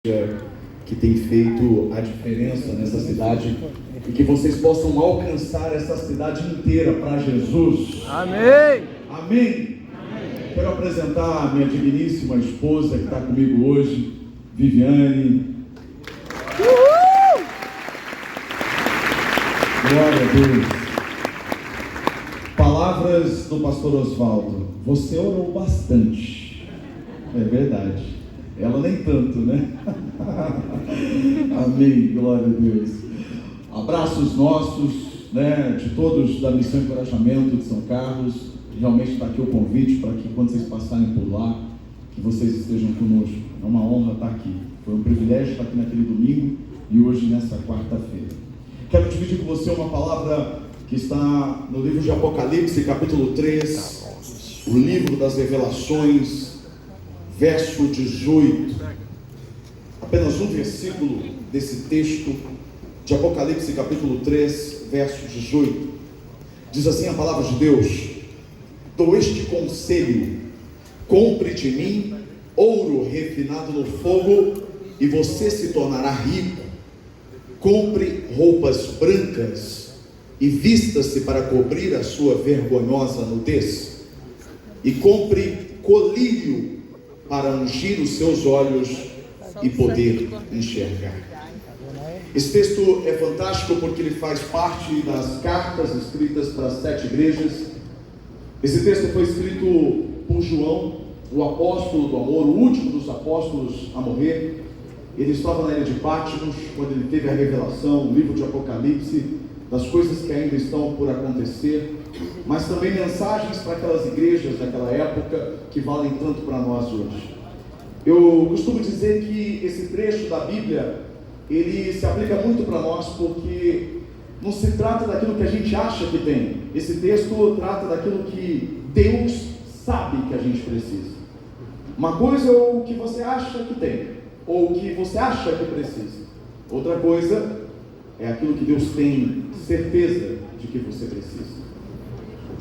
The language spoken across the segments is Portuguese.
que tem feito a diferença nessa cidade e que vocês possam alcançar essa cidade inteira para Jesus. Amém. Amém. Quero apresentar a minha digníssima esposa que está comigo hoje, Viviane. Glória a Deus. Palavras do pastor Oswaldo: você orou bastante. É verdade. Ela nem tanto, né? Amém, glória a Deus. Abraços nossos, né, de todos da Missão Encorajamento de São Carlos. Realmente está aqui o convite para que quando vocês passarem por lá, que vocês estejam conosco. É uma honra estar aqui. Foi um privilégio estar aqui naquele domingo e hoje nessa quarta-feira. Quero dividir com você uma palavra que está no livro de Apocalipse, capítulo 3, o livro das revelações, verso 18, apenas um versículo desse texto de Apocalipse capítulo 3, verso 18, diz assim a palavra de Deus: dou este conselho, compre de mim ouro refinado no fogo e você se tornará rico, compre roupas brancas e vista-se para cobrir a sua vergonhosa nudez, e compre colírio para ungir os seus olhos e poder enxergar. Esse texto é fantástico porque ele faz parte das cartas escritas para as 7 igrejas. Esse texto foi escrito por João, o apóstolo do amor, o último dos apóstolos a morrer. Ele estava na ilha de Patmos quando ele teve a revelação, o livro de Apocalipse, das coisas que ainda estão por acontecer, mas também mensagens para aquelas igrejas daquela época que valem tanto para nós hoje. Eu costumo dizer que esse trecho da Bíblia, ele se aplica muito para nós, porque não se trata daquilo que a gente acha que tem. Esse texto trata daquilo que Deus sabe que a gente precisa. Uma coisa é o que você acha que tem, ou o que você acha que precisa. Outra coisa é aquilo que Deus tem certeza de que você precisa.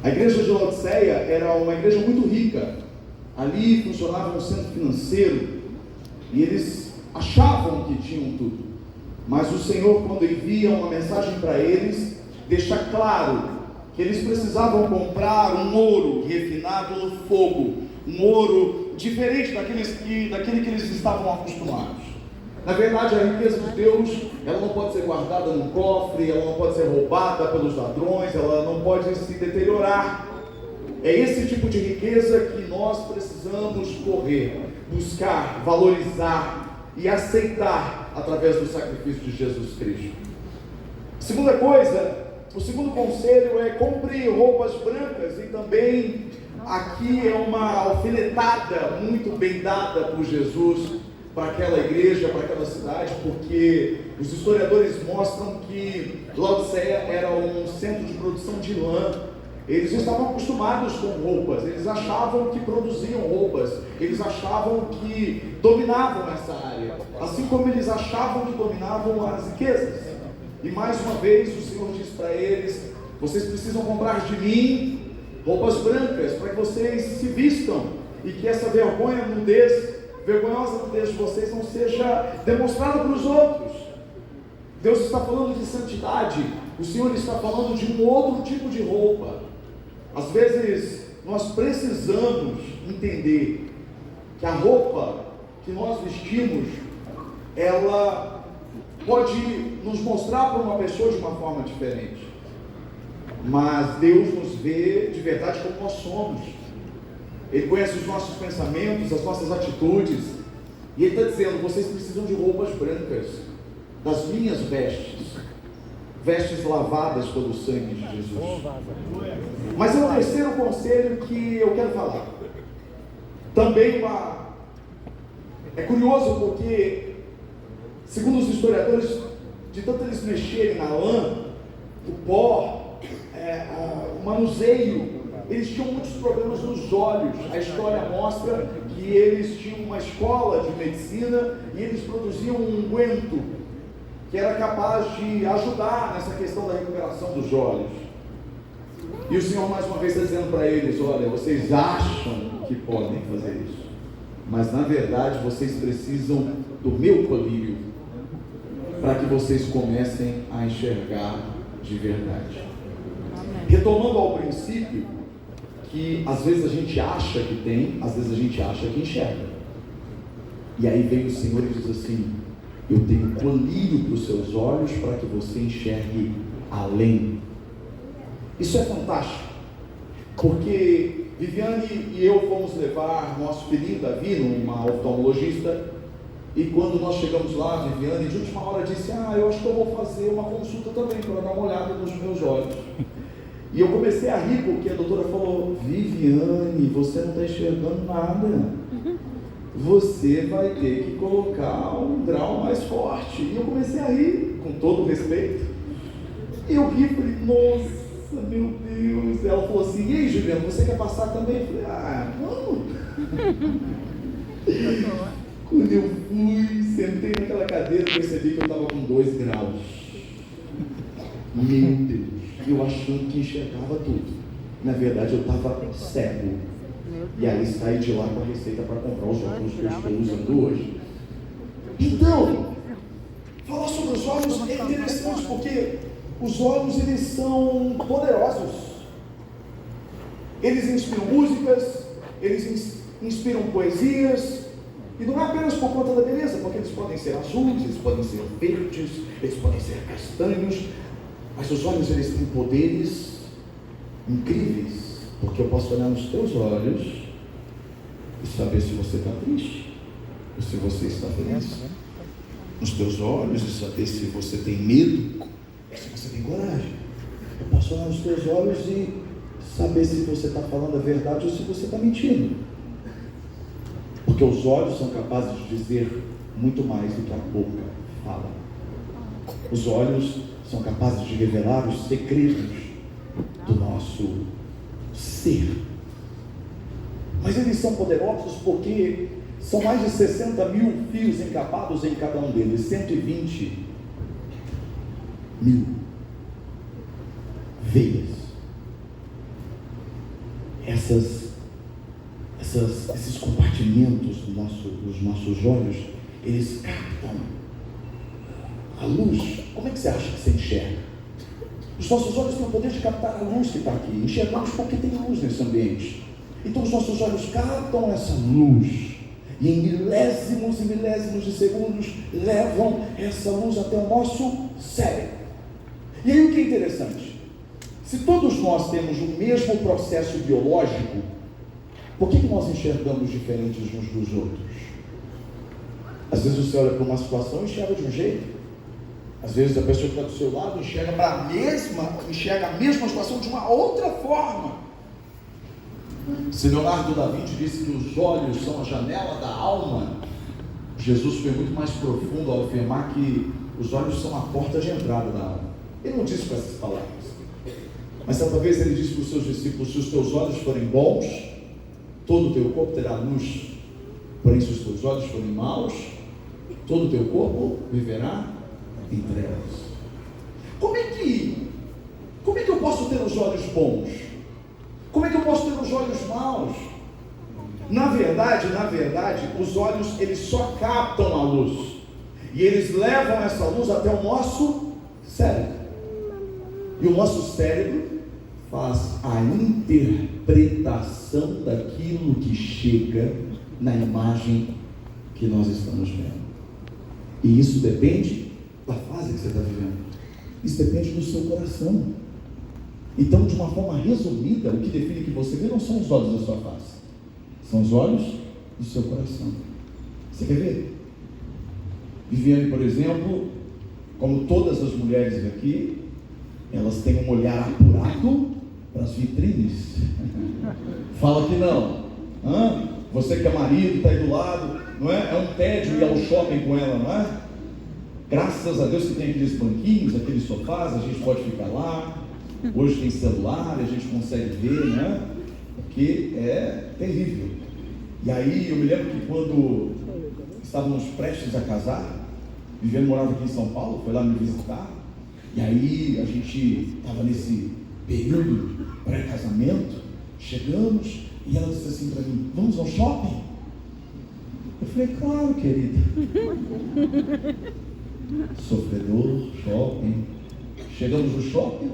A igreja de Laodiceia era uma igreja muito rica. Ali funcionava um centro financeiro e eles achavam que tinham tudo. Mas o Senhor, quando envia uma mensagem para eles, deixa claro que eles precisavam comprar um ouro refinado no fogo, um ouro diferente daquele que eles estavam acostumados. Na verdade, a riqueza de Deus, ela não pode ser guardada num cofre, ela não pode ser roubada pelos ladrões, ela não pode se deteriorar. É esse tipo de riqueza que nós precisamos correr, buscar, valorizar e aceitar através do sacrifício de Jesus Cristo. Segunda coisa, o segundo conselho é: compre roupas brancas. E também aqui é uma alfinetada muito bem dada por Jesus para aquela igreja, para aquela cidade, porque os historiadores mostram que Laodiceia era um centro de produção de lã. Eles estavam acostumados com roupas, eles achavam que produziam roupas, eles achavam que dominavam essa área, assim como eles achavam que dominavam as riquezas. E mais uma vez o Senhor diz para eles: vocês precisam comprar de mim roupas brancas, para que vocês se vistam, e que essa vergonhosa nudez de vocês não seja demonstrada para os outros. Deus está falando de santidade, o Senhor está falando de um outro tipo de roupa. Às vezes nós precisamos entender que a roupa que nós vestimos, ela pode nos mostrar para uma pessoa de uma forma diferente, mas Deus nos vê de verdade como nós somos. Ele conhece os nossos pensamentos, as nossas atitudes, e Ele está dizendo: vocês precisam de roupas brancas, das minhas vestes lavadas pelo sangue de Jesus. Mas é o terceiro conselho que eu quero falar. Também é curioso porque, segundo os historiadores, de tanto eles mexerem na lã, o pó, o manuseio, eles tinham muitos problemas nos olhos. A história mostra que eles tinham uma escola de medicina e eles produziam um unguento que era capaz de ajudar nessa questão da recuperação dos olhos. E o Senhor mais uma vez está dizendo para eles: olha, vocês acham que podem fazer isso, Mas na verdade vocês precisam do meu colírio para que vocês comecem a enxergar de verdade. Amém. Retomando ao princípio, que às vezes a gente acha que tem, às vezes a gente acha que enxerga. E aí vem o Senhor e diz assim: eu tenho colírio para os seus olhos para que você enxergue além. Isso é fantástico, porque Viviane e eu fomos levar nosso filhinho Davi numa oftalmologista, e quando nós chegamos lá, Viviane de última hora disse: eu acho que eu vou fazer uma consulta também para dar uma olhada nos meus olhos. E eu comecei a rir porque a doutora falou: Viviane, você não está enxergando nada, você vai ter que colocar um grau mais forte. E eu comecei a rir, com todo o respeito, e eu ri e falei: nossa, meu Deus. Ela falou assim: e aí, Juliano, você quer passar também? Eu falei: vamos. Quando eu fui, sentei naquela cadeira, percebi que eu estava com 2 graus. Meu Deus, eu achando que enxergava tudo. Na verdade, eu estava cego. E aí saí de lá com a receita para comprar os óculos que eu estou usando hoje. Então, falar sobre os olhos é interessante, porque os olhos, eles são poderosos. Eles inspiram músicas, eles inspiram poesias, e não é apenas por conta da beleza, porque eles podem ser azuis, eles podem ser verdes, eles podem ser castanhos, mas os olhos, eles têm poderes incríveis, porque eu posso olhar nos teus olhos e saber se você está triste ou se você está feliz, nos teus olhos e saber se você tem medo ou se você tem coragem. Eu posso olhar nos teus olhos e saber se você está falando a verdade ou se você está mentindo, porque os olhos são capazes de dizer muito mais do que a boca fala. Os olhos são capazes de revelar os segredos do nosso ser. Mas eles são poderosos porque são mais de 60 mil fios encapados em cada um deles, 120 mil veias. Esses compartimentos dos nossos olhos, eles captam a luz. Como é que você acha que você enxerga? Os nossos olhos têm o poder de captar a luz que está aqui. Enxergamos porque tem luz nesse ambiente. Então os nossos olhos captam essa luz e em milésimos e milésimos de segundos levam essa luz até o nosso cérebro. E aí o que é interessante? Se todos nós temos o mesmo processo biológico, por que nós enxergamos diferentes uns dos outros? Às vezes você olha para uma situação e enxerga de um jeito. Às vezes a pessoa que está do seu lado enxerga a mesma situação de uma outra forma. Se Leonardo da Vinci disse que os olhos são a janela da alma, Jesus foi muito mais profundo ao afirmar que os olhos são a porta de entrada da alma. Ele não disse com essas palavras, mas certa vez ele disse para os seus discípulos: se os teus olhos forem bons, todo o teu corpo terá luz, porém se os teus olhos forem maus, todo o teu corpo viverá em trevas. Como é que eu posso ter os olhos bons? Como é que eu posso ter os olhos maus? Na verdade, os olhos, eles só captam a luz, e eles levam essa luz até o nosso cérebro, e o nosso cérebro faz a interpretação daquilo que chega na imagem que nós estamos vendo. E isso depende da fase que você está vivendo. Isso depende do seu coração. Então, de uma forma resumida, o que define que você vê não são os olhos da sua face, são os olhos do seu coração. Você quer ver? Viviane, por exemplo, como todas as mulheres aqui, elas têm um olhar apurado para as vitrines. Fala que não. Você que é marido, está aí do lado, não é? É um tédio ir ao shopping com ela, não é? Graças a Deus que tem aqueles banquinhos, aqueles sofás, a gente pode ficar lá. Hoje tem celular, a gente consegue ver, né? Porque é terrível. E aí eu me lembro que quando estávamos prestes a casar, Viviane morava aqui em São Paulo, foi lá me visitar, e aí a gente estava nesse período pré-casamento, chegamos, e ela disse assim para mim: vamos ao shopping? falei, claro, querida. Sofredor, shopping. Chegamos no shopping,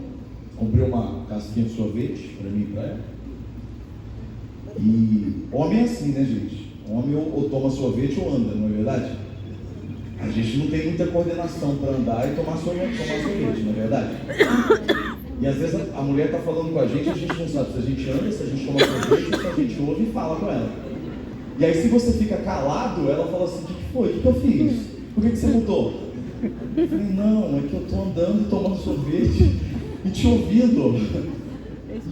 comprei uma casquinha de sorvete para mim e para ela. E homem é assim, né, gente? Homem ou toma sorvete ou anda, não é verdade? A gente não tem muita coordenação para andar e tomar sorvete, não é verdade? E às vezes a mulher está falando com a gente não sabe se a gente anda, se a gente toma sorvete, ou se a gente ouve e fala com ela. E aí se você fica calado, ela fala assim, o que foi? O que eu fiz? Por que você mudou? Eu falei, não, é que eu estou andando, tomando sorvete e te ouvindo.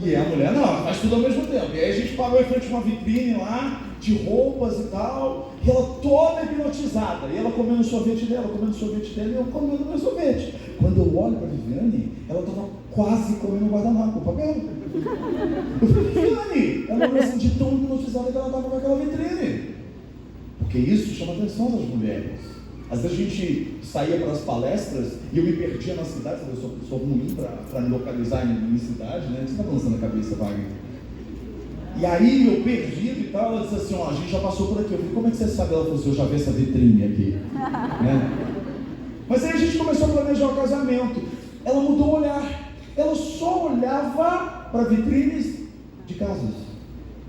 E a mulher, não, faz tudo ao mesmo tempo. E aí a gente parou em frente a uma vitrine lá, de roupas e tal, e ela toda hipnotizada, e ela comendo o sorvete dela, e eu comendo meu sorvete. Quando eu olho para a Viviane, ela estava quase comendo o guardanapo, o papel. Eu falei, Viviane, ela olhou assim de tão hipnotizada que ela estava naquela vitrine. Porque isso chama a atenção das mulheres. Às vezes a gente saía para as palestras e eu me perdia na cidade, eu sou ruim para me localizar em cidade, né? Você está balançando a cabeça, Wagner? E aí eu perdido e tal, ela disse assim, ó, a gente já passou por aqui. Eu falei, como é que você sabe? Ela falou assim, eu já vi essa vitrine aqui. Né? Mas aí a gente começou a planejar o casamento. Ela mudou o olhar. Ela só olhava para vitrines de casas.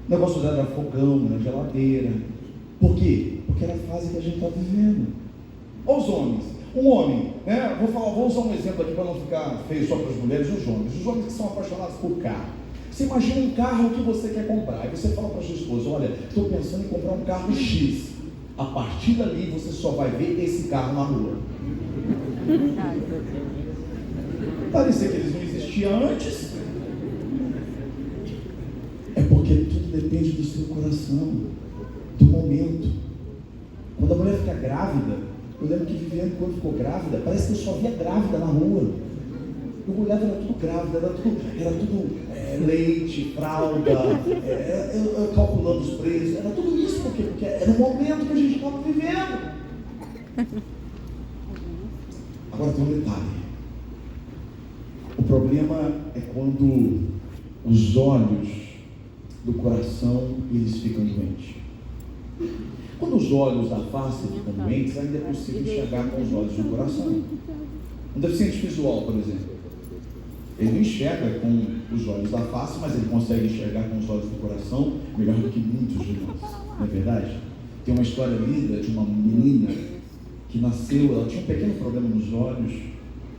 O negócio dela era fogão, era geladeira. Por quê? Porque era a fase que a gente está vivendo. Olha os homens. Um homem, né? Vou usar um exemplo aqui para não ficar feio só para as mulheres. Os homens que são apaixonados por carro. Você imagina um carro que você quer comprar. Aí você fala para a sua esposa, olha, estou pensando em comprar um carro X. A partir dali você só vai ver esse carro na rua. Parecia que eles não existiam antes. É porque tudo depende do seu coração, do momento. Quando a mulher fica grávida, eu lembro que Viviane, quando ficou grávida, parece que eu só via grávida na rua. Eu olhava, era tudo grávida, era tudo leite, fralda, eu calculando os preços, era tudo isso, porque era o momento que a gente estava vivendo. Agora tem um detalhe. O problema é quando os olhos do coração, eles ficam doentes. Quando os olhos da face ficam doentes, ainda é possível enxergar com os olhos do coração. Um deficiente visual, por exemplo, ele não enxerga com os olhos da face, mas ele consegue enxergar com os olhos do coração melhor do que muitos de nós, não é verdade? Tem uma história linda de uma menina que nasceu, ela tinha um pequeno problema nos olhos,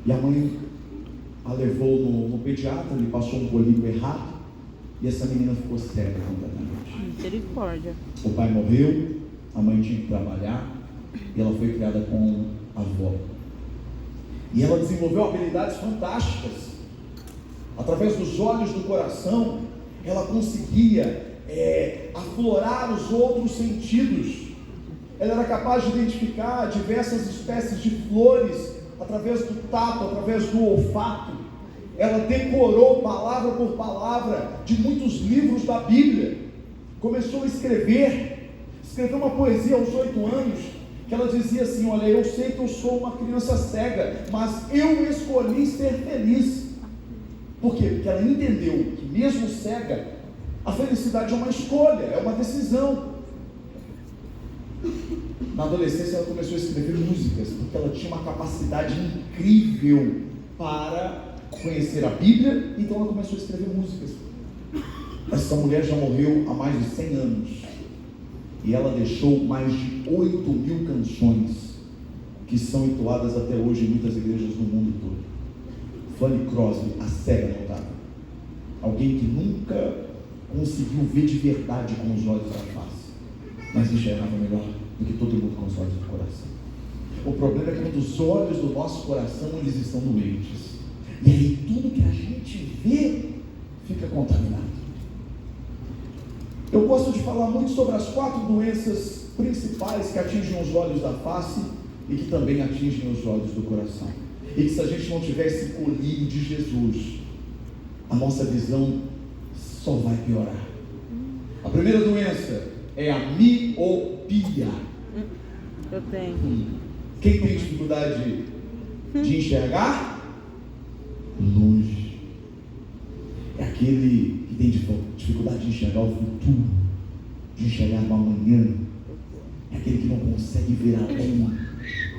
e a mãe a levou no pediatra, ele passou um colírio errado, e essa menina ficou cega completamente. Misericórdia. O pai morreu, a mãe tinha que trabalhar, e ela foi criada com a avó. E ela desenvolveu habilidades fantásticas. Através dos olhos do coração, ela conseguia aflorar os outros sentidos. Ela era capaz de identificar diversas espécies de flores através do tato, através do olfato. Ela decorou palavra por palavra de muitos livros da Bíblia. Começou a escreveu uma poesia aos 8 anos, que ela dizia assim, olha, eu sei que eu sou uma criança cega, mas eu escolhi ser feliz. Por quê? Porque ela entendeu que mesmo cega, a felicidade é uma escolha, é uma decisão. Na adolescência ela começou a escrever músicas, porque ela tinha uma capacidade incrível para conhecer a Bíblia, então ela começou a escrever músicas. Essa mulher já morreu há mais de 100 anos, e ela deixou mais de 8.000 canções, que são entoadas até hoje em muitas igrejas no mundo todo. Fanny Crosby, a cega notável. Alguém que nunca conseguiu ver de verdade com os olhos da face, mas enxergava melhor do que todo mundo com os olhos do coração. O problema é que quando os olhos do nosso coração, eles estão doentes. E aí tudo que a gente vê fica contaminado. Eu gosto de falar muito sobre as 4 doenças principais que atingem os olhos da face e que também atingem os olhos do coração. E que se a gente não tiver esse colírio de Jesus, a nossa visão só vai piorar. A primeira doença é a miopia. Eu tenho. Quem tem dificuldade de enxergar? Longe. É aquele que tem dificuldade de enxergar o futuro, de enxergar o amanhã. é aquele que não consegue ver além,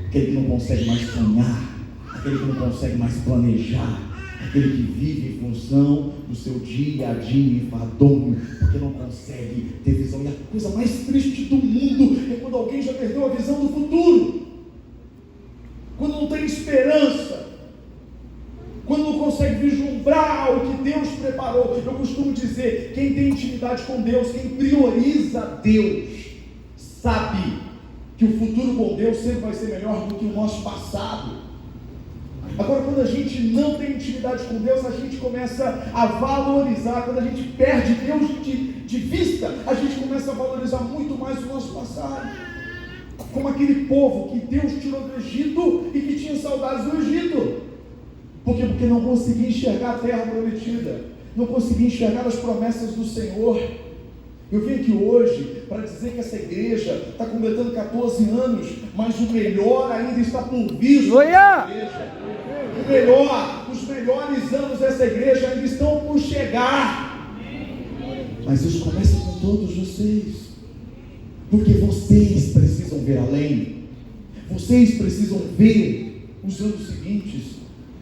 aquele que não consegue mais sonhar, aquele que não consegue mais planejar, aquele que vive em função do seu dia a dia enfadonho, porque não consegue ter visão. E a coisa mais triste do mundo é quando alguém já perdeu a visão do futuro, quando não tem esperança, quando não consegue vislumbrar o que Deus preparou. Eu costumo dizer, quem tem intimidade com Deus, quem prioriza Deus, sabe que o futuro com Deus sempre vai ser melhor do que o nosso passado. Agora, quando a gente não tem intimidade com Deus, a gente começa a valorizar. Quando a gente perde Deus de vista, a gente começa a valorizar muito mais o nosso passado, como aquele povo que Deus tirou do Egito e que tinha saudades do Egito. Porque não conseguia enxergar a terra prometida, não conseguia enxergar as promessas do Senhor. Eu vim aqui hoje para dizer que essa igreja está completando 14 anos, mas o melhor ainda está por vir. Os melhores anos dessa igreja ainda estão por chegar. Mas isso começa com todos vocês, porque vocês precisam ver além, vocês precisam ver os anos seguintes.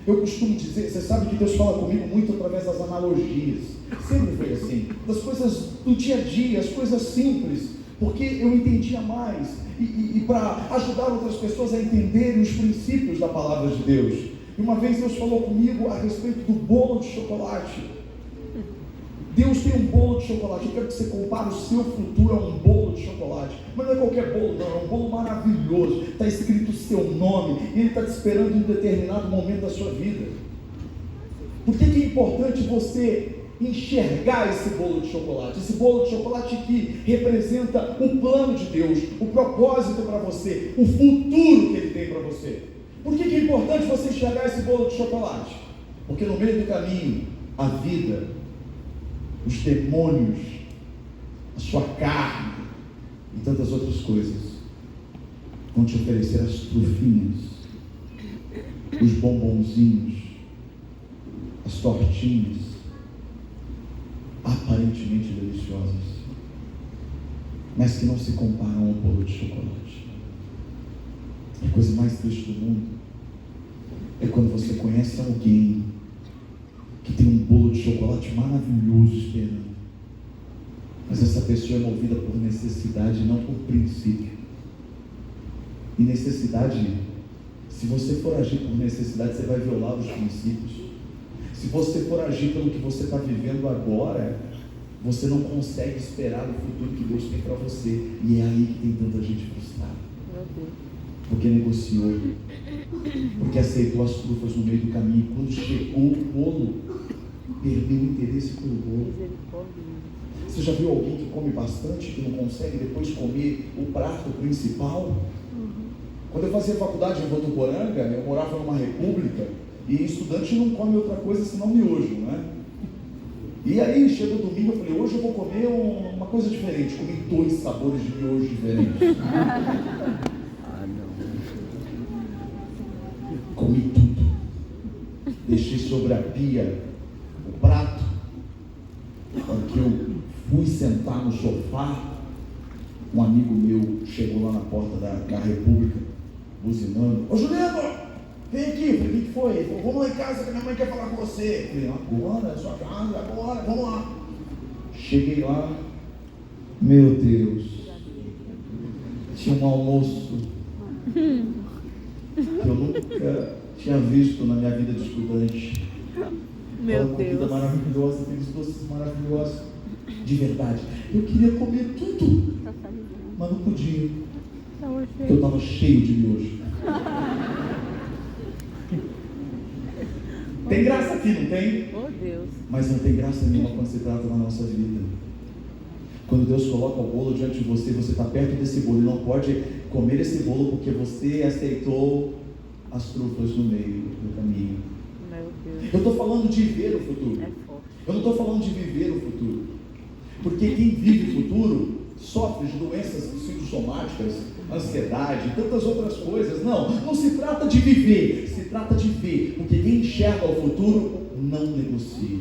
Eu costumo dizer, você sabe que Deus fala comigo muito através das analogias, sempre foi assim, das coisas do dia a dia, as coisas simples, porque eu entendia mais, e para ajudar outras pessoas a entenderem os princípios da palavra de Deus. E uma vez Deus falou comigo a respeito do bolo de chocolate. Deus tem um bolo de chocolate. Eu quero que você compare o seu futuro a um bolo de chocolate. Mas não é qualquer bolo, não. É um bolo maravilhoso. Está escrito o seu nome. E ele está te esperando em um determinado momento da sua vida. Por que é importante você enxergar esse bolo de chocolate? Esse bolo de chocolate que representa o plano de Deus, o propósito para você, o futuro que ele tem para você. Por que é importante você enxergar esse bolo de chocolate? Porque no meio do caminho, a vida, os demônios, a sua carne e tantas outras coisas vão te oferecer as trufinhas, os bombonzinhos, as tortinhas aparentemente deliciosas, mas que não se comparam ao bolo de chocolate. A coisa mais triste do mundo é quando você conhece alguém que tem um bolo de chocolate maravilhoso esperando, mas essa pessoa é movida por necessidade, não por princípio. E necessidade, se você for agir por necessidade, você vai violar os princípios. Se você for agir pelo que você está vivendo agora, você não consegue esperar o futuro que Deus tem para você. E é aí que tem tanta gente frustrada, porque negociou, porque aceitou as trufas no meio do caminho. Quando chegou o bolo, perdeu o interesse pelo bolo. Você já viu alguém que come bastante, que não consegue depois comer o prato principal? Quando eu fazia faculdade em Votuporanga, eu morava numa república, e estudante não come outra coisa senão miojo, né? E aí chegou o domingo, eu falei, hoje eu vou comer uma coisa diferente. Comi 2 sabores de miojo diferentes. Comi tudo. Deixei sobre a pia o prato. Quando que eu fui sentar no sofá, um amigo meu chegou lá na porta da República, buzinando. Ô Juliano, vem aqui. Eu falei, o que foi? Ele falou, vamos lá em casa que minha mãe quer falar com você. Eu falei, agora, é sua casa, agora, vamos lá. Cheguei lá, meu Deus, tinha um almoço que eu nunca tinha visto na minha vida de estudante. Meu Deus. Comida maravilhosa, aqueles doces maravilhosos, de verdade. Eu queria comer tudo, mas não podia, porque eu estava cheio de miojo. Tem graça aqui, não tem? Oh, Deus. Mas não tem graça nenhuma quando se trata da nossa vida. Quando Deus coloca o bolo diante de você, você está perto desse bolo e não pode comer esse bolo porque você aceitou as trufas no meio do caminho. Meu Deus. Eu estou falando de ver o futuro. Eu não estou falando de viver o futuro. Porque quem vive o futuro sofre de doenças psicossomáticas, ansiedade e tantas outras coisas. Não se trata de viver, se trata de ver. Porque quem enxerga o futuro não negocia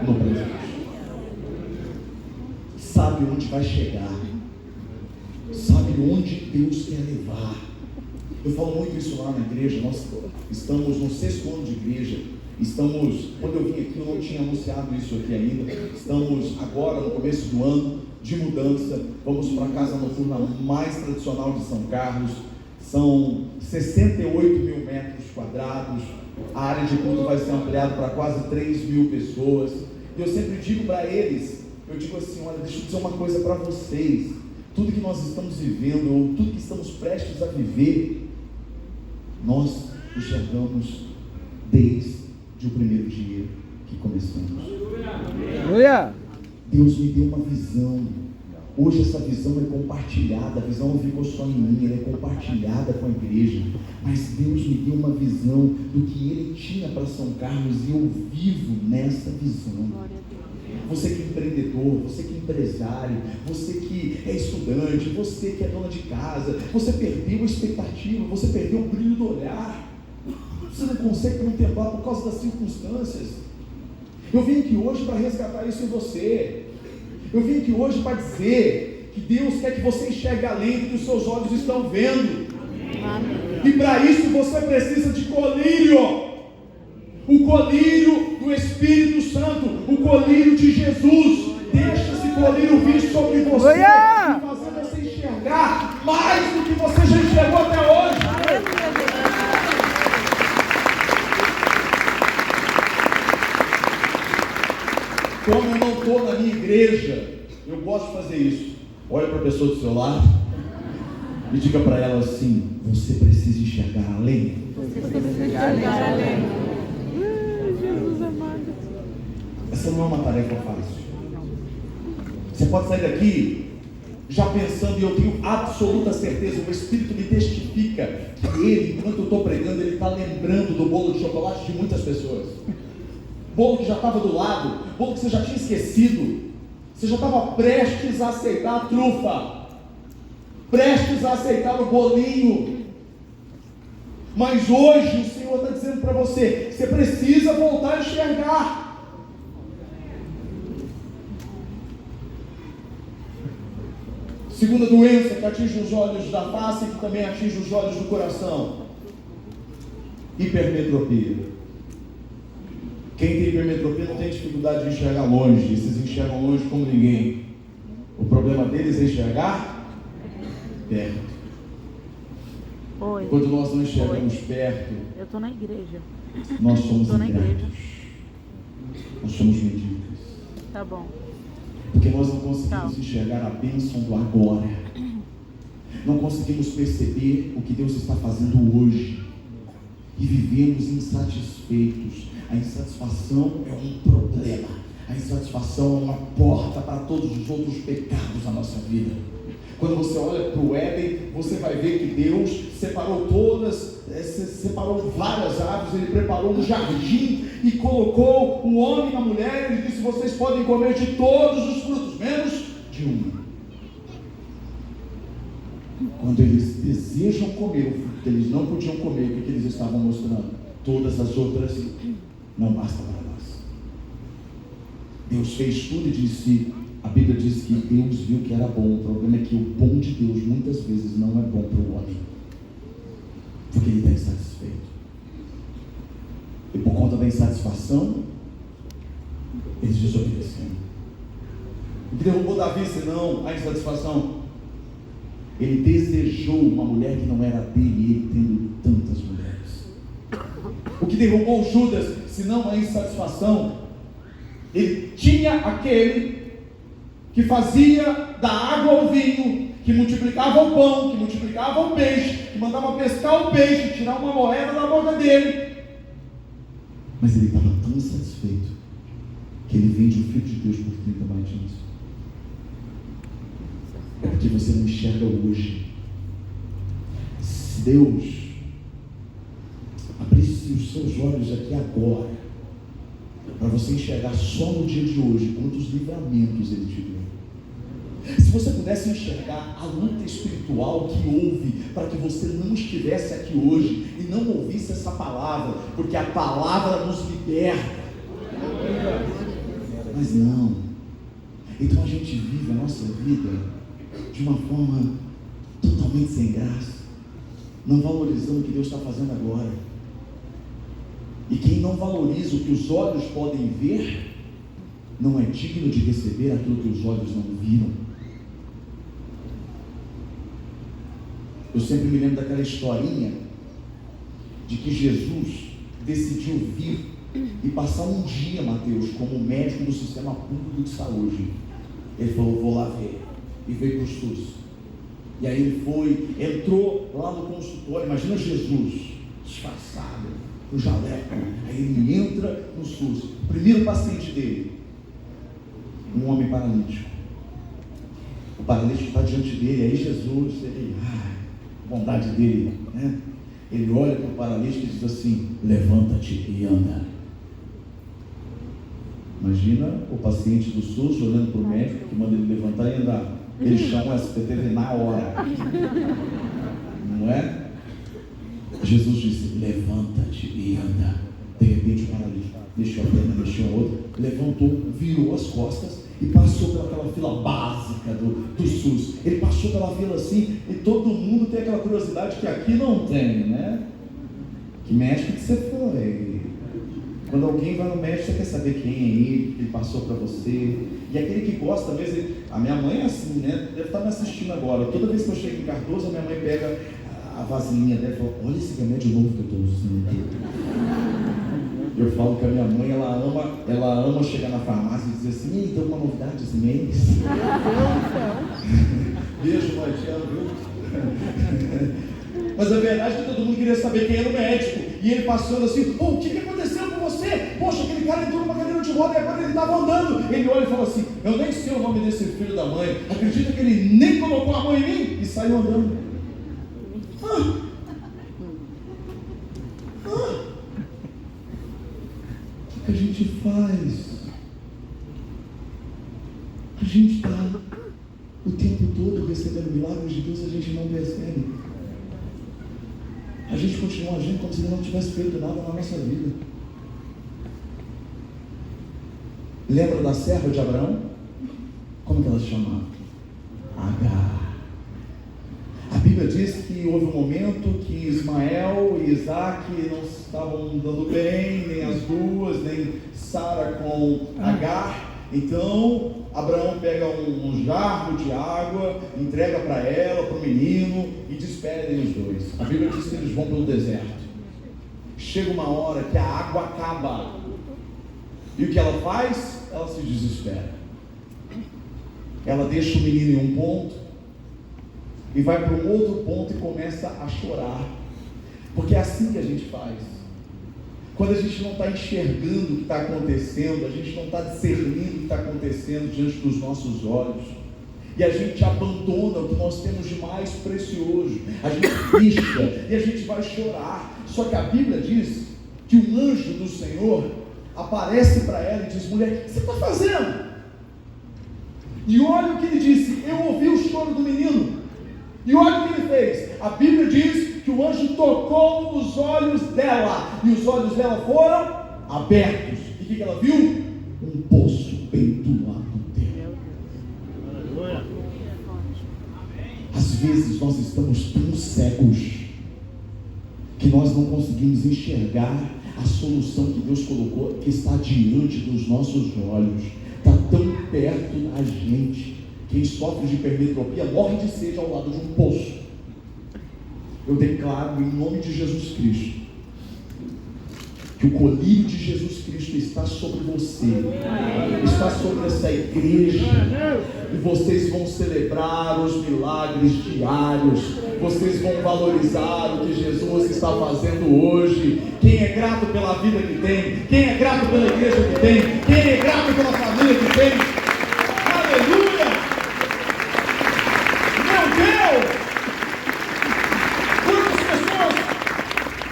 no presente. Sabe onde vai chegar, sabe sobre onde Deus quer levar. Eu falo muito isso lá na igreja. Nós estamos no 6º ano de igreja. Quando eu vim aqui, eu não tinha anunciado isso aqui ainda. Estamos agora no começo do ano de mudança. Vamos para a casa noturna mais tradicional de São Carlos. São 68 mil metros quadrados. A área de culto vai ser ampliada para quase 3 mil pessoas. E eu sempre digo para eles, eu digo assim, olha, deixa eu dizer uma coisa para vocês. Tudo que nós estamos vivendo, ou tudo que estamos prestes a viver, nós enxergamos desde o primeiro dia que começamos. Deus me deu uma visão. Hoje essa visão é compartilhada. A visão não ficou só em mim, ela é compartilhada com a igreja. Mas Deus me deu uma visão do que Ele tinha para São Carlos, e eu vivo nessa visão. Você que é empreendedor, você que é empresário, você que é estudante, você que é dona de casa, você perdeu a expectativa, você perdeu o brilho do olhar. Você não consegue contemplar por causa das circunstâncias. Eu vim aqui hoje para resgatar isso em você. Eu vim aqui hoje para dizer que Deus quer que você enxergue além do que os seus olhos estão vendo. Amém. E para isso você precisa de colírio. O colírio do Espírito Santo, o colírio de Jesus. Deixa esse colírio vir sobre você e fazer você enxergar mais do que você já enxergou até hoje. Como eu não estou na minha igreja, eu gosto de fazer isso. Olha para a pessoa do seu lado e diga para ela assim: você precisa enxergar além. Você precisa enxergar além. Jesus amado. Essa não é uma tarefa fácil. Você pode sair daqui já pensando, e eu tenho absoluta certeza, o Espírito me testifica que ele, enquanto eu estou pregando, ele está lembrando do bolo de chocolate de muitas pessoas. Bolo que já estava do lado, bolo que você já tinha esquecido, você já estava prestes a aceitar a trufa, prestes a aceitar o bolinho, mas hoje o Senhor está dizendo para você, você precisa voltar a enxergar. Segunda doença que atinge os olhos da face e que também atinge os olhos do coração: hipermetropia. Quem tem hipermetropia não tem dificuldade de enxergar longe. Esses enxergam longe como ninguém. O problema deles é enxergar perto. Oi. Quando nós não enxergamos perto, eu estou na igreja. Nós somos ingratos. Nós somos medíocres. Tá bom. Porque nós não conseguimos enxergar a bênção do agora. Não conseguimos perceber o que Deus está fazendo hoje. E vivemos insatisfeitos. A insatisfação é um problema. A insatisfação é uma porta para todos os outros pecados da nossa vida. Quando você olha para o Éden, você vai ver que Deus separou separou várias árvores, Ele preparou um jardim e colocou o homem e a mulher. Ele disse: vocês podem comer de todos os frutos, menos de uma. Quando eles desejam comer o fruto que eles não podiam comer, o que eles estavam mostrando? Todas as outras não bastam para nós. Deus fez tudo e disse, a Bíblia diz que Deus viu que era bom. O problema é que o bom de Deus muitas vezes não é bom para o homem, porque ele está insatisfeito. E por conta da insatisfação, eles desobedeceram. O que derrubou Davi, senão a insatisfação? Ele desejou uma mulher que não era dele, ele tendo tantas mulheres. O que derrubou Judas, senão a insatisfação? Ele tinha aquele que fazia da água o vinho, que multiplicava o pão, que multiplicava o peixe, que mandava pescar o peixe, tirar uma moeda da boca dele. Mas ele estava tão satisfeito que ele vende o Filho de Deus por 30 moedinhas. É porque você não enxerga hoje. Se Deus abrisse os seus olhos aqui agora, para você enxergar só no dia de hoje quantos livramentos Ele te deu. Se você pudesse enxergar a luta espiritual que houve para que você não estivesse aqui hoje e não ouvisse essa palavra, porque a palavra nos liberta. Mas não. Então a gente vive a nossa vida de uma forma totalmente sem graça, não valorizando o que Deus está fazendo agora. E quem não valoriza o que os olhos podem ver, não é digno de receber aquilo que os olhos não viram. Eu sempre me lembro daquela historinha de que Jesus decidiu vir e passar um dia, Mateus, como médico do sistema público de saúde. Ele falou, vou lá ver. E veio para o SUS. E aí ele foi, entrou lá no consultório. Imagina Jesus, disfarçado, com jaleco. Aí ele entra no SUS. O primeiro paciente dele, um homem paralítico. O paralítico está diante dele. Aí Jesus, ele, bondade dele, né? Ele olha para o paralítico e diz assim, levanta-te e anda. Imagina o paciente do SUS olhando para o médico que manda ele levantar e andar. Ele chama o SPTV na hora. Não é? Jesus disse, levanta-te e anda. De repente o paralítico mexeu a perna, mexeu a outra, levantou, virou as costas e passou pelaquela fila básica do SUS. Ele passou pela fila assim, e todo mundo tem aquela curiosidade que aqui não tem, né? Que médico que você foi? Quando alguém vai no médico, você quer saber quem é ele, que ele passou para você. E aquele que gosta mesmo, a minha mãe é assim, né? Deve estar me assistindo agora. Toda vez que eu chego em Cardoso, a minha mãe pega a vasilhinha dela e fala, olha esse remédio novo que eu estou usando. Eu falo que a minha mãe, ela ama chegar na farmácia e dizer assim, ei, tem uma novidade esse mês. Beijo, mãe, te amo, viu? Mas a verdade é que todo mundo queria saber quem era o médico. E ele passando assim, o que aconteceu com você? Poxa, aquele cara entrou numa cadeira de roda e agora ele estava andando. Ele olha e fala assim, eu nem sei o nome desse filho da mãe. Acredita que ele nem colocou a mão em mim? E saiu andando. O que a gente faz? A gente está o tempo todo recebendo milagres de Deus, a gente não percebe. A gente continua agindo como se Ele não tivesse feito nada na nossa vida. Lembra da serva de Abraão? Como que ela se chamava? Agar. A Bíblia diz que houve um momento que Ismael e Isaac não estavam dando bem, nem as duas, nem Sara com Agar. Então Abraão pega um jarro de água, entrega para ela, para o menino e despedem os dois. A Bíblia diz que eles vão pelo deserto. Chega uma hora que a água acaba. E o que ela faz? Ela se desespera. Ela deixa o menino em um ponto e vai para um outro ponto e começa a chorar. Porque é assim que a gente faz. Quando a gente não está enxergando o que está acontecendo, a gente não está discernindo o que está acontecendo diante dos nossos olhos, e a gente abandona o que nós temos de mais precioso, a gente pisca e a gente vai chorar. Só que a Bíblia diz que um anjo do Senhor aparece para ela e diz, mulher, o que você está fazendo? E olha o que ele disse, eu ouvi o choro do menino. E olha o que ele fez. A Bíblia diz que o anjo tocou nos olhos dela, e os olhos dela foram abertos. E o que ela viu? Um poço bem do lado dela. Às vezes nós estamos tão cegos que nós não conseguimos enxergar a solução que Deus colocou, que está diante dos nossos olhos, está tão perto da gente. Quem sofre de hipermetropia morre de sede ao lado de um poço. Eu declaro em nome de Jesus Cristo que o colírio de Jesus Cristo está sobre você, está sobre essa igreja, e vocês vão celebrar os milagres diários, vocês vão valorizar o que Jesus está fazendo hoje. Quem é grato pela vida que tem, quem é grato pela igreja que tem, quem é grato pela família que tem, aleluia! Meu Deus!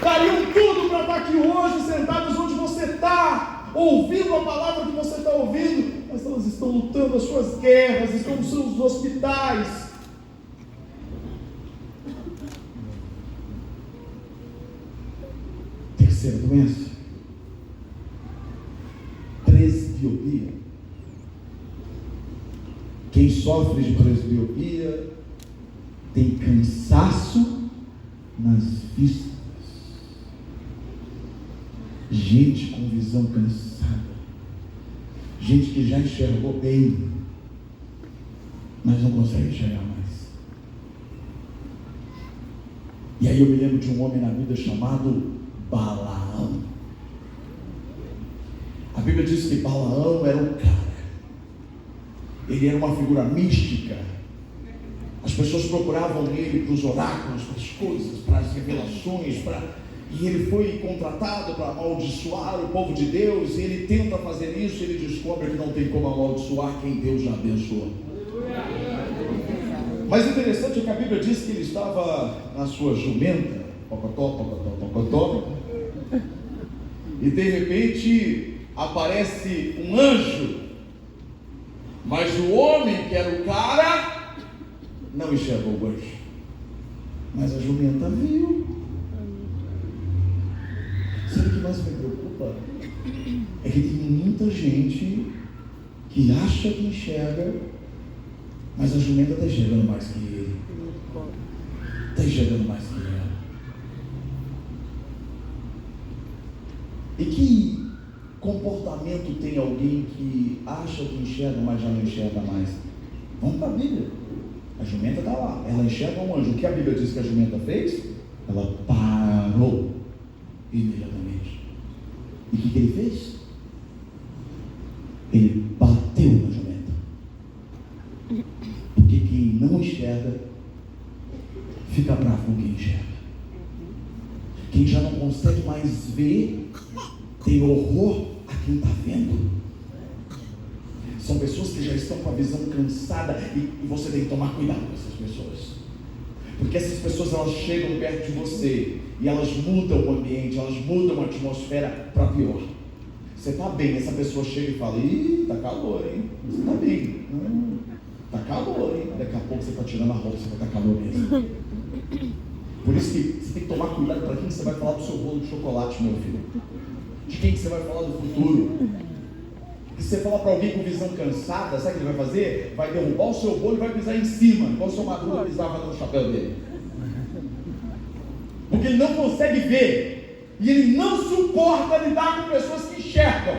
Dariam tudo para estar aqui hoje, sentados onde você está, ouvindo a palavra que você está ouvindo, mas elas estão lutando as suas guerras, estão nos seus hospitais. Terceira doença, presbiopia. Quem sofre de presbiopia tem cansaço nas vistas. Gente com visão cansada, gente que já enxergou bem, mas não consegue enxergar mais. E aí eu me lembro de um homem na Bíblia chamado Balaão. A Bíblia diz que Balaão era um cara, ele era uma figura mística. As pessoas procuravam nele para os oráculos, para as coisas, para as revelações, e ele foi contratado para amaldiçoar o povo de Deus, e ele tenta fazer isso, e ele descobre que não tem como amaldiçoar quem Deus já abençoou. Mas interessante é que a Bíblia diz que ele estava na sua jumenta, pocotó, e de repente aparece um anjo, mas o homem que era o cara não enxergou o anjo, mas a jumenta viu. Sabe o que mais me preocupa? É que tem muita gente que acha que enxerga, mas a jumenta está enxergando mais que ele, está enxergando mais que ela. E que comportamento tem alguém que acha que enxerga, mas já não enxerga mais? Vamos para a Bíblia. A jumenta está lá, ela enxerga um anjo. O que a Bíblia diz que a jumenta fez? Ela parou imediatamente. E o que ele fez? Ele bateu na jumenta. Porque quem não enxerga fica bravo com quem enxerga. Quem já não consegue mais ver tem horror a quem está vendo. São pessoas que já estão com a visão cansada, e você tem que tomar cuidado com essas pessoas, porque essas pessoas, elas chegam perto de você e elas mudam o ambiente, elas mudam a atmosfera para pior. Você está bem, essa pessoa chega e fala: ih, tá calor, hein? Você está bem, tá calor, hein? Daqui a pouco você está tirando a roupa, você vai estar calor mesmo. Por isso que você tem que tomar cuidado para quem você vai falar do seu bolo de chocolate, meu filho, de quem você vai falar do futuro. E se você falar para alguém com visão cansada, sabe o que ele vai fazer? Vai derrubar o seu bolo e vai pisar em cima, igual o seu Madruga pisava no chapéu dele. Porque ele não consegue ver, e ele não suporta lidar com pessoas que enxergam.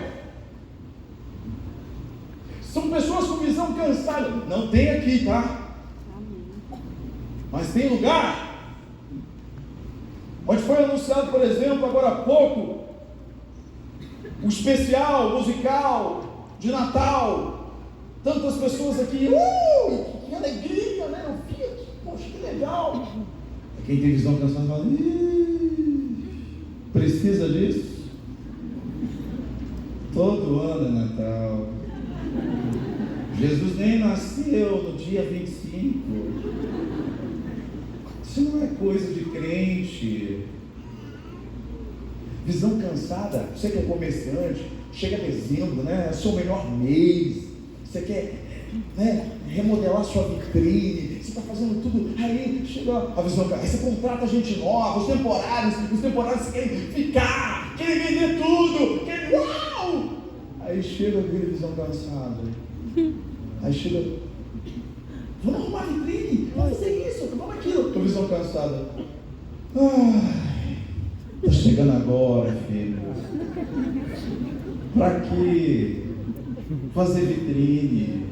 São pessoas com visão cansada. Não tem aqui, tá? Mas tem lugar onde foi anunciado, por exemplo, agora há pouco, o especial musical de Natal. Tantas pessoas aqui, que alegria, né? Eu vi aqui, poxa, que legal. Quem tem visão cansada fala: precisa disso? Todo ano é Natal. Jesus nem nasceu no dia 25. Isso não é coisa de crente. Visão cansada. Você que é comerciante, chega dezembro, né? É o seu melhor mês. Você quer, né, remodelar sua vitrine. Você está fazendo tudo. Aí chega a visão cansada. Aí você contrata gente nova, os temporários querem ficar, querem vender tudo, querem. Uau! Aí chega aquele visão cansada. Aí chega: vamos arrumar a vitrine, vamos fazer isso, vamos aquilo. Estou visão cansada. Está chegando agora, filho. Para quê? Fazer vitrine.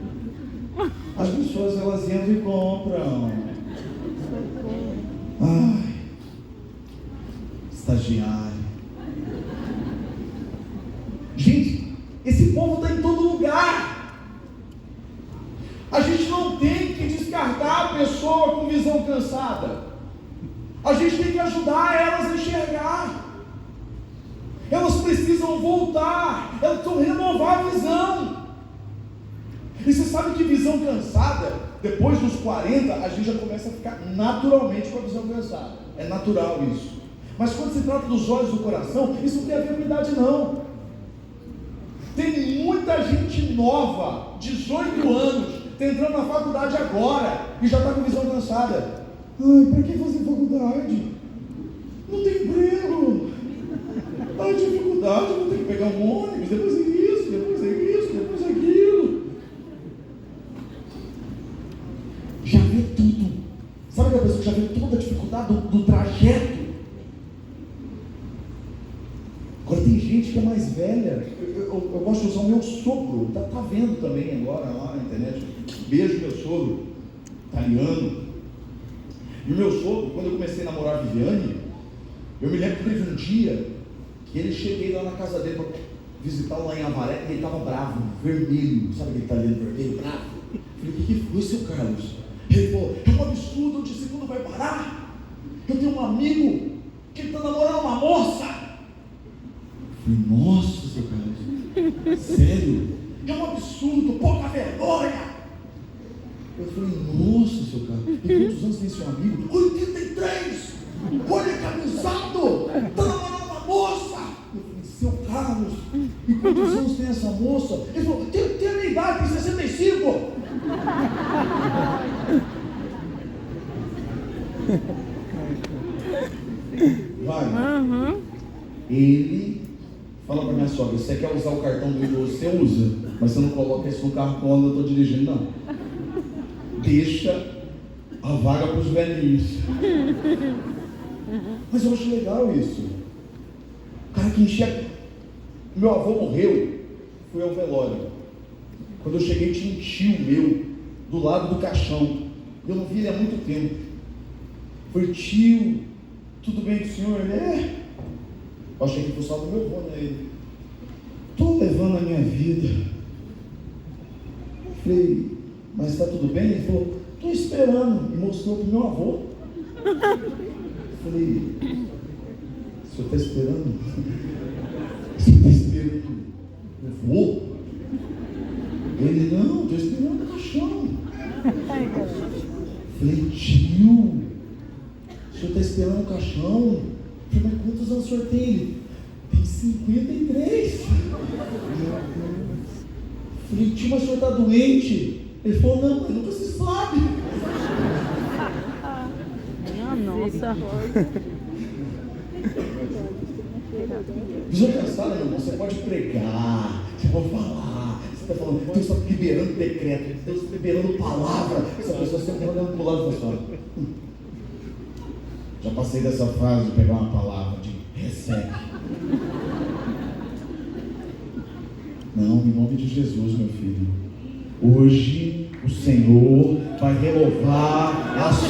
As pessoas, elas entram e compram. Estagiário. Gente, esse povo está em todo lugar. A gente não tem que descartar a pessoa com visão cansada. A gente tem que ajudar elas a enxergar. Elas precisam voltar, elas precisam renovar a visão. E você sabe que visão cansada, depois dos 40, a gente já começa a ficar naturalmente com a visão cansada. É natural isso. Mas quando se trata dos olhos do coração, isso não tem a ver com idade, não. Tem muita gente nova, 18 anos, está entrando na faculdade agora e já está com visão cansada. Para que fazer faculdade? Não tem emprego. Dificuldade, vou ter que pegar um ônibus, depois é isso, depois aquilo. Já vê tudo. Sabe o que tem gente que é mais velha. Eu gosto de usar o meu sogro, tá vendo também agora lá na internet. Beijo meu sogro, italiano. E o meu sogro, quando eu comecei a namorar a Viviane, eu me lembro que teve um dia que ele cheguei lá na casa dele para visitar lá em Avaré, e ele estava bravo, vermelho, sabe aquele italiano vermelho, bravo? Eu falei, o que foi, seu Carlos? Ele falou, é um absurdo, onde esse mundo vai parar? Eu tenho um amigo que está namorando uma moça. Eu falei, nossa, seu Carlos, sério? É um absurdo, pouca vergonha. Eu falei, nossa, seu Carlos, e quantos anos tem seu amigo? 83! Olha, cabezado, está namorando uma moça. Eu falei, seu Carlos, e quantos anos tem essa moça? Ele falou, tem a minha idade, tem 65. Vai. Ele fala para minha sogra, você quer usar o cartão do idoso? Você usa, mas você não coloca isso no carro quando eu estou dirigindo, não. Deixa a vaga para os velhinhos. Mas eu acho legal isso. O cara que enxerga. Meu avô morreu, fui ao velório. Quando eu cheguei tinha um tio meu do lado do caixão. Eu não vi ele há muito tempo. Falei, tio, tudo bem com o senhor? Ele é. Eu achei que fosse só do meu avô, né? Ele, estou levando a minha vida. Eu falei, mas está tudo bem? Ele falou, estou esperando. E mostrou para o meu avô. Eu falei, o senhor está esperando? O senhor está esperando o avô? Ele, não, estou esperando o caixão. Eu falei, tio, o senhor está esperando o caixão? Eu falei, mas quantos anos o senhor tem? Ele, tem 53. Eu falei, tio, mas o senhor está doente? Ele falou, não, mas nunca se sabe. Nossa. Visão cansada, meu irmão, você pode pregar, você pode falar, você está falando, Deus está liberando decreto, Deus está liberando palavra, essa pessoa sempre olhando para o lado da sua. Já passei dessa fase de pegar uma palavra, de recebe. Não, em nome de Jesus, meu filho. Hoje o Senhor vai renovar a sua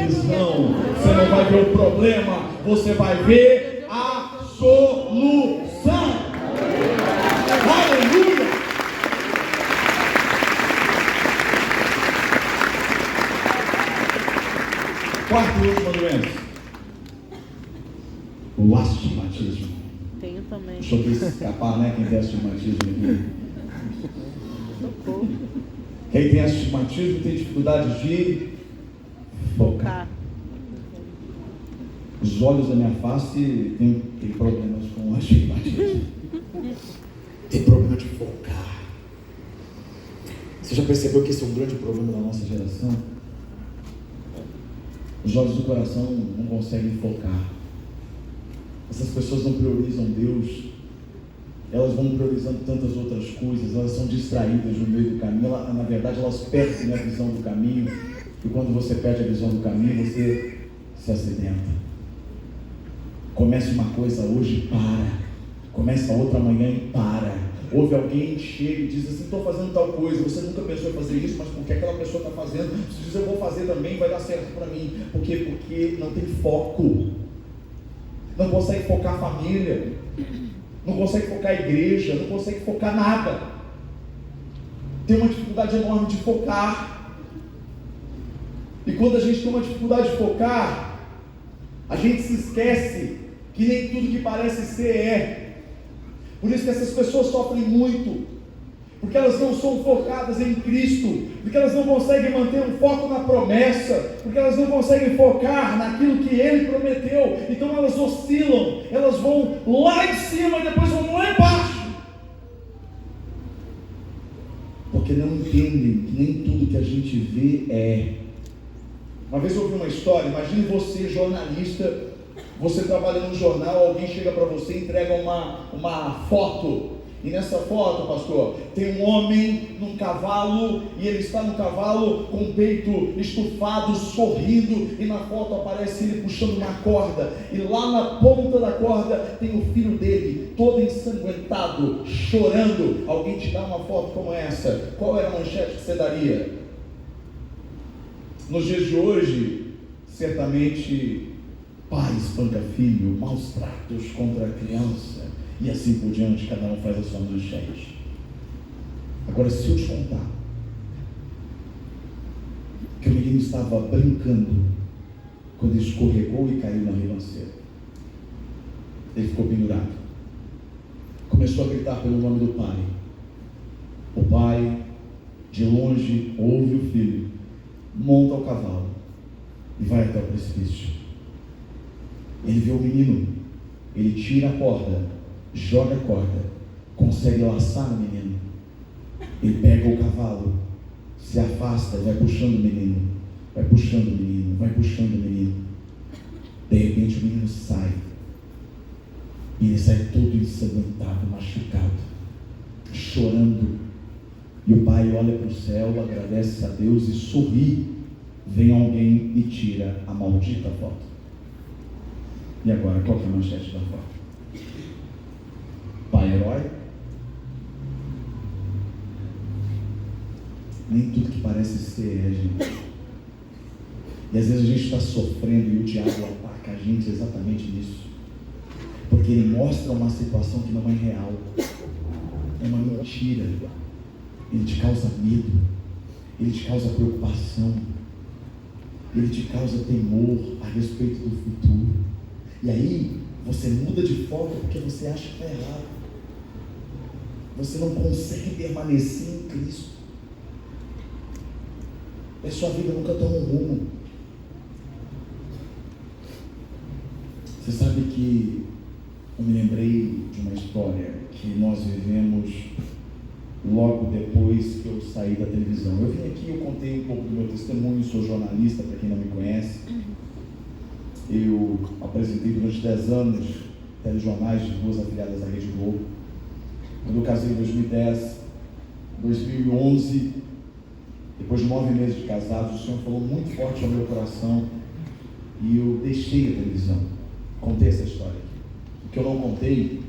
visão. Você não vai ver o problema, você vai ver a solução. Aleluia! Quarta e última doença. O astigmatismo. Tenho também. Deixa eu escapar, né? Quem tem astigmatismo aqui. Socorro. Quem tem astigmatismo tem dificuldade de focar. Os olhos da minha face tem problemas com astigmatismo. Tem problema de focar. Você já percebeu que esse é um grande problema da nossa geração? Os olhos do coração não conseguem focar. Essas pessoas não priorizam Deus. Elas vão priorizando tantas outras coisas. Elas são distraídas no meio do caminho. Na verdade, elas perdem a visão do caminho. E quando você perde a visão do caminho, você se acidenta. Começa uma coisa hoje, para. Começa outra amanhã e para. Ouve alguém, chega e diz assim, estou fazendo tal coisa. Você nunca pensou em fazer isso, mas porque aquela pessoa está fazendo, você diz, eu vou fazer também, vai dar certo para mim. Por quê? Porque não tem foco. Não consegue focar a família. Não consegue focar a igreja. Não consegue focar nada. Tem uma dificuldade enorme de focar. E quando a gente tem uma dificuldade de focar, a gente se esquece que nem tudo que parece ser é. Por isso que essas pessoas sofrem muito, porque elas não são focadas em Cristo, porque elas não conseguem manter um foco na promessa, porque elas não conseguem focar naquilo que Ele prometeu. Então elas oscilam, elas vão lá em cima e depois vão lá embaixo, porque não entendem que nem tudo que a gente vê é. Uma vez eu ouvi uma história, imagine você, jornalista, você trabalha no jornal, alguém chega para você e entrega uma foto, e nessa foto, pastor, tem um homem num cavalo, e ele está no cavalo com o peito estufado, sorrindo, e na foto aparece ele puxando uma corda, e lá na ponta da corda tem o filho dele, ensanguentado, chorando, alguém te dá uma foto como essa, qual era a manchete que você daria? Nos dias de hoje, certamente, pai espanca filho, maus tratos contra a criança, e assim por diante, cada um faz a sua manchete. Agora, se eu te contar que o menino estava brincando quando escorregou e caiu na ribanceira, ele ficou pendurado, começou a gritar pelo nome do pai. O pai, de longe, ouve o filho, monta o cavalo e vai até o precipício. Ele vê o menino, ele tira a corda, joga a corda, consegue laçar o menino. Ele pega o cavalo, se afasta, vai puxando o menino, vai puxando o menino, vai puxando o menino. De repente o menino sai, e ele sai todo ensanguentado, machucado, chorando. E o pai olha para o céu, agradece a Deus e sorri. Vem alguém e tira a maldita foto. E agora, qual que é a manchete da foto? Pai herói? Nem tudo que parece ser gente. E às vezes a gente está sofrendo e o diabo ataca a gente exatamente nisso. Porque ele mostra uma situação que não é real. É uma mentira. Ele te causa medo. Ele te causa preocupação. Ele te causa temor a respeito do futuro. E aí, você muda de foco porque você acha que está errado. Você não consegue permanecer em Cristo. E a sua vida nunca toma um rumo. Você sabe que eu me lembrei de uma história que nós vivemos logo depois que eu saí da televisão. Eu vim aqui, eu contei um pouco do meu testemunho, sou jornalista, para quem não me conhece. Eu apresentei durante 10 anos telejornais de 2 afiliadas da Rede Globo. Quando eu casei em 2010, 2011, depois de 9 meses de casados, o Senhor falou muito forte ao meu coração e eu deixei a televisão. Contei essa história aqui. O que eu não contei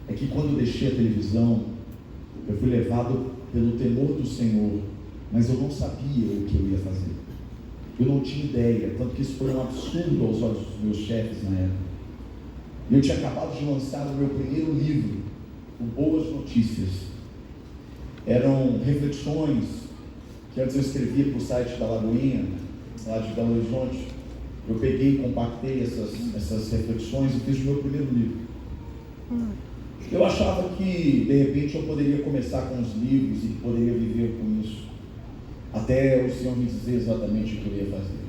é que quando eu deixei a televisão, eu fui levado pelo temor do Senhor, mas eu não sabia o que eu ia fazer. Eu não tinha ideia, tanto que isso foi um absurdo aos olhos dos meus chefes na época. Eu tinha acabado de lançar o meu primeiro livro, o Boas Notícias. Eram reflexões que antes eu escrevia para o site da Lagoinha, lá de Belo Horizonte. Eu peguei e compactei essas reflexões e fiz o meu primeiro livro. Eu achava que, de repente, eu poderia começar com os livros e que poderia viver com isso. Até o Senhor me dizer exatamente o que eu ia fazer.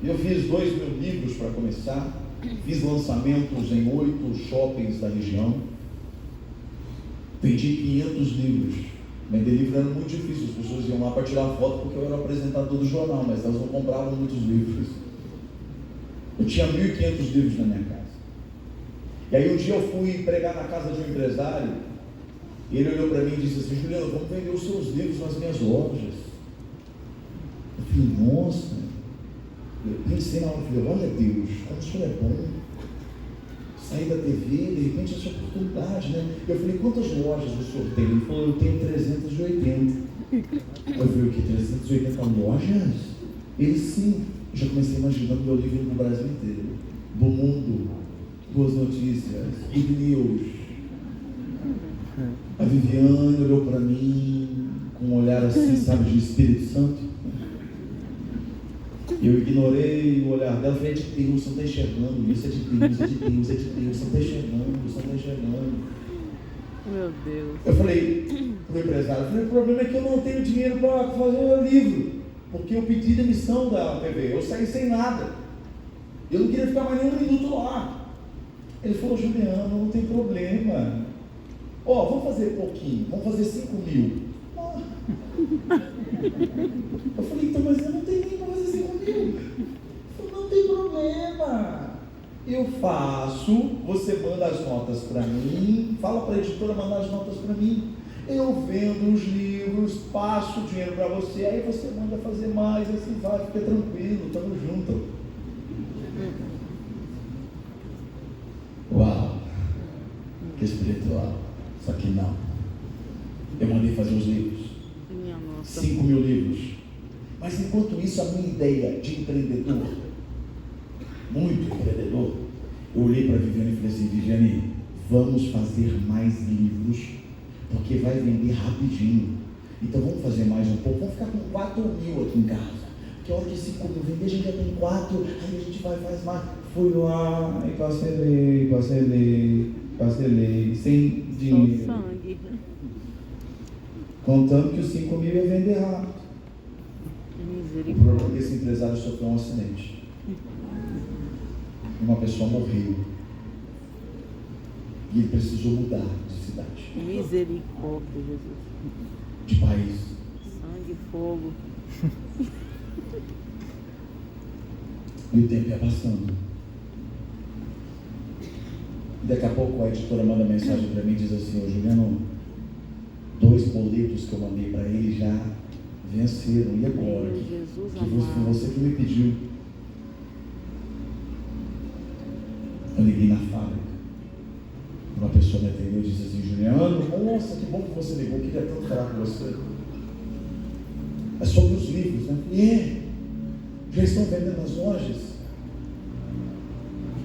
Eu fiz 2 mil livros para começar. Fiz lançamentos em 8 shoppings da região. Vendi 500 livros. Vender livro era muito difícil. As pessoas iam lá para tirar foto porque eu era apresentador do jornal, mas elas não compravam muitos livros. Eu tinha 1.500 livros na minha casa. E aí um dia eu fui pregar na casa de um empresário, e ele olhou para mim e disse assim: Juliano, vamos vender os seus livros nas minhas lojas. Eu falei, nossa, eu pensei na hora, falei, olha Deus, como o senhor é bom, sair da TV, de repente essa oportunidade, né? Eu falei, quantas lojas o senhor tem? Ele falou, eu tenho 380. Eu falei, o que, 380 lojas? Ele, sim. Eu já comecei imaginando meu livro no Brasil inteiro, do mundo. Boas Notícias, Good News. A Viviane olhou para mim com um olhar assim, sabe, de Espírito Santo. Eu ignorei o olhar dela, falei, é de Deus, você não está enxergando isso, é de Deus, é de Deus, é de Deus, você não está enxergando, você não está enxergando. Meu Deus. Eu falei para o empresário, o problema é que eu não tenho dinheiro para fazer o livro, porque eu pedi demissão da TV, eu saí sem nada. Eu não queria ficar mais nem um minuto lá. Ele falou, Juliano, não tem problema. Vamos fazer pouquinho, vamos fazer 5.000. Eu falei, então, mas eu não tenho nem para fazer 5.000. Ele falou, não tem problema. Eu faço, você manda as notas para mim, fala para a editora mandar as notas para mim. Eu vendo os livros, passo o dinheiro para você, aí você manda fazer mais, assim vai, fica tranquilo, estamos juntos. Uau! que espiritual. Só que não. Eu mandei fazer os livros. Minha nossa. 5.000 livros. Mas enquanto isso, a minha ideia de empreendedor, muito empreendedor, eu olhei para a Viviane e falei assim: Viviane, vamos fazer mais livros, porque vai vender rapidinho. Então vamos fazer mais um pouco, vamos ficar com 4.000 aqui em casa. Porque a hora que 5.000 vender, a gente já tem 4, aí a gente vai faz mais. Fui lá e parcelei, sem dinheiro. Só sangue. Contando que os 5.000 ia vender rápido. O problema é que esse empresário sofreu um acidente. Uma pessoa morreu. E ele precisou mudar de cidade. Misericórdia, Jesus. De país. Sangue e fogo. E o tempo ia passando. E daqui a pouco a editora manda mensagem para mim e diz assim: ô Juliano, 2 boletos que eu mandei para ele já venceram. E agora? Jesus Foi você que me pediu. Eu liguei na fábrica. Uma pessoa me atendeu e disse assim: Juliano, nossa, que bom que você ligou, eu queria tanto falar com você. É sobre os livros, né? E já estão vendendo nas lojas.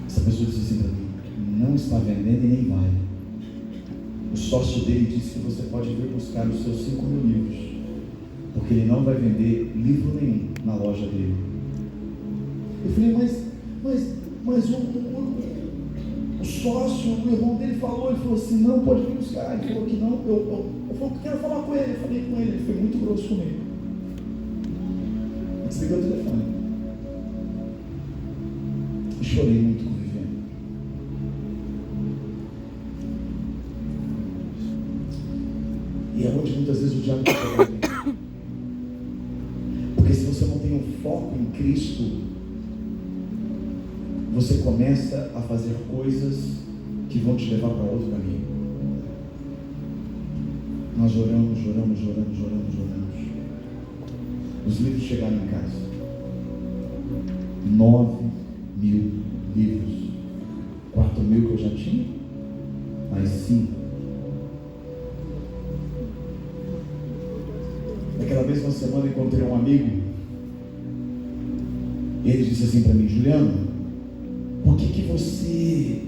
Essa pessoa disse assim para mim: não está vendendo e nem vai. O sócio dele disse que você pode vir buscar os seus 5.000 livros, porque ele não vai vender livro nenhum na loja dele. Eu falei: mas o sócio, o irmão dele falou assim: não, pode vir buscar. Ele falou que não. Eu falei: quero falar com ele. Eu falei com ele, ele foi muito grosso comigo. Eu desliguei o telefone e chorei muito com o Viviane. E é onde muitas vezes o diabo está falando. Porque se você não tem um foco em Cristo, você começa a fazer coisas que vão te levar para outro caminho. Nós oramos. Os livros chegaram em casa. 9.000 livros. 4.000 que eu já tinha, mais 5. Naquela mesma semana encontrei um amigo. E ele disse assim para mim: Juliano, por que você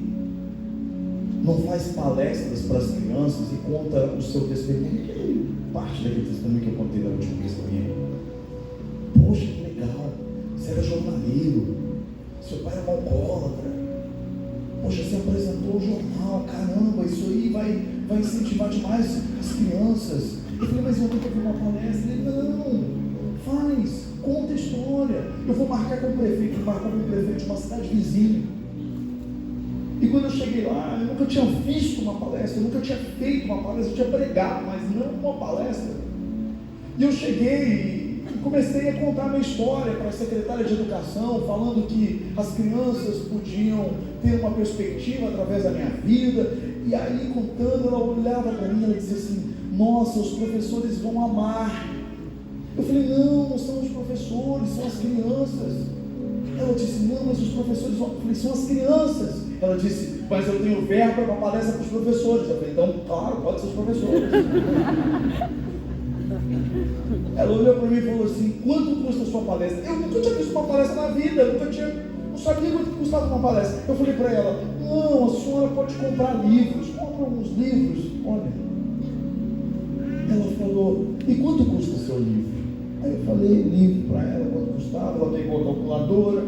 não faz palestras para as crianças e conta o seu testemunho? Parte daquele testemunho que eu contei da última vez para mim. Poxa, que legal, você era jornaleiro, seu pai era um alcoólatra. Poxa, você apresentou o jornal, caramba, isso aí vai incentivar demais as crianças. Eu falei: mas eu nunca vi uma palestra. Ele: não, faz, conta a história. Eu vou marcar com o prefeito, de uma cidade vizinha. E quando eu cheguei lá, eu nunca tinha visto uma palestra, eu nunca tinha feito uma palestra, eu tinha pregado, mas não uma palestra. E eu cheguei e comecei a contar a minha história para a secretária de educação, falando que as crianças podiam ter uma perspectiva através da minha vida. E aí, contando, ela olhava para mim e ela dizia assim: nossa, os professores vão amar. Eu falei: não são os professores, são as crianças. Ela disse: não, mas os professores vão. Eu falei: são as crianças. Ela disse: mas eu tenho verba para palestra para os professores. Eu falei: então, claro, pode ser os professores. Ela olhou para mim e falou assim: quanto custa a sua palestra? Eu nunca tinha visto uma palestra na vida, não sabia quanto custava uma palestra. Eu falei para ela: não, a senhora pode comprar livros, compra alguns livros. Olha, ela falou: e quanto custa o seu livro? Aí eu falei livro para ela, quanto custava. Ela pegou a calculadora,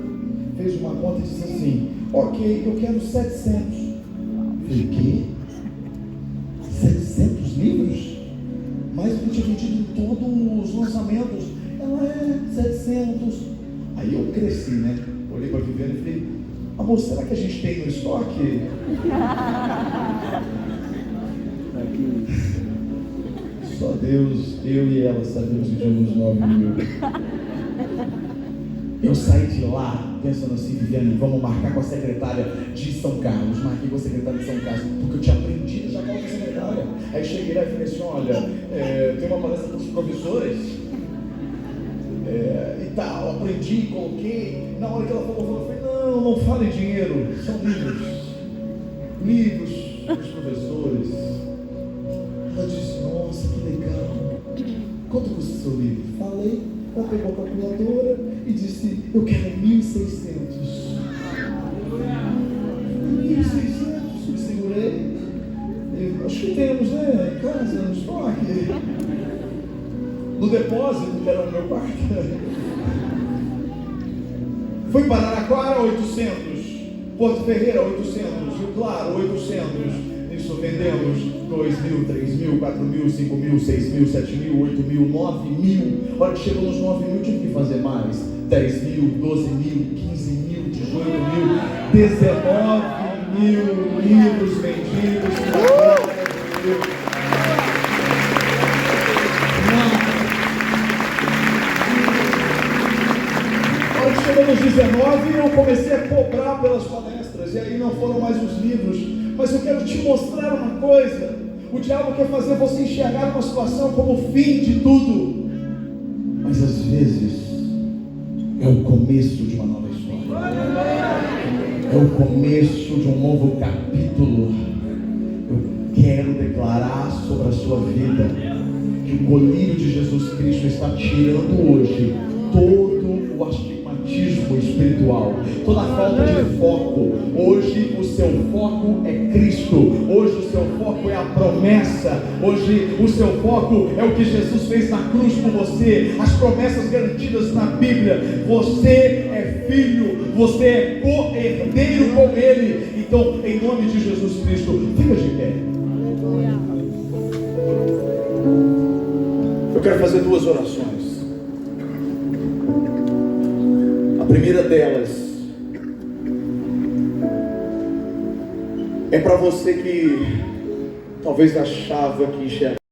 fez uma conta e disse assim: ok, eu quero 700. Eu falei: o quê? 700 livros? Mais do que tinha vendido em todos os lançamentos. Ela: 700. Aí eu cresci, né? Olhei para a Viviane e falei: amor, será que a gente tem no estoque? Só Deus, eu e ela sabemos que tínhamos 9.000. Eu saí de lá pensando assim: Viviane, vamos marcar com a secretária de São Carlos. Marquei com a secretária de São Carlos, porque eu tinha aprendido já com a secretária. Aí cheguei lá e falei assim: olha, tem uma palestra para os professores e tal, aprendi, coloquei. Na hora que ela falou, eu falei: não fale dinheiro, são livros. os professores. Ela disse, nossa, que legal. Quanto custa o seu livro? Falei, ela pegou a calculadora e disse, eu quero 1.600. 1.600, me segurei. Acho que temos, né, em casa, no estoque. No depósito, que era no meu quarto. Fui para Araraquara, 800. Porto Ferreira, 800. Rio Claro, 800. Isso vendemos 2.000, 3.000, 4.000, 5.000, 6.000, 7.000, 8.000, 9.000. Hora que chegou nos 9.000, tive que fazer mais. 10.000, 12.000, 15.000, 18.000, 19.000 livros vendidos. Quando chegou nos 19, eu comecei a cobrar pelas palestras, e aí não foram mais os livros. Mas eu quero te mostrar uma coisa: o diabo quer fazer você enxergar uma situação como o fim de tudo, mas às vezes é o começo de uma nova história, é o começo de um novo capítulo. Eu quero declarar sobre a sua vida que o colírio de Jesus Cristo está tirando hoje todo o astigmatismo espiritual, toda a falta de foco. Hoje o seu foco é Cristo, hoje o seu foco é a promessa, hoje o seu foco é o que Jesus fez na cruz por você, as promessas garantidas na Bíblia. Você é filho, você é co-herdeiro com Ele. Então, em nome de Jesus Cristo, fica de pé. Eu quero fazer duas orações. A primeira delas é para você que talvez achava que enxergava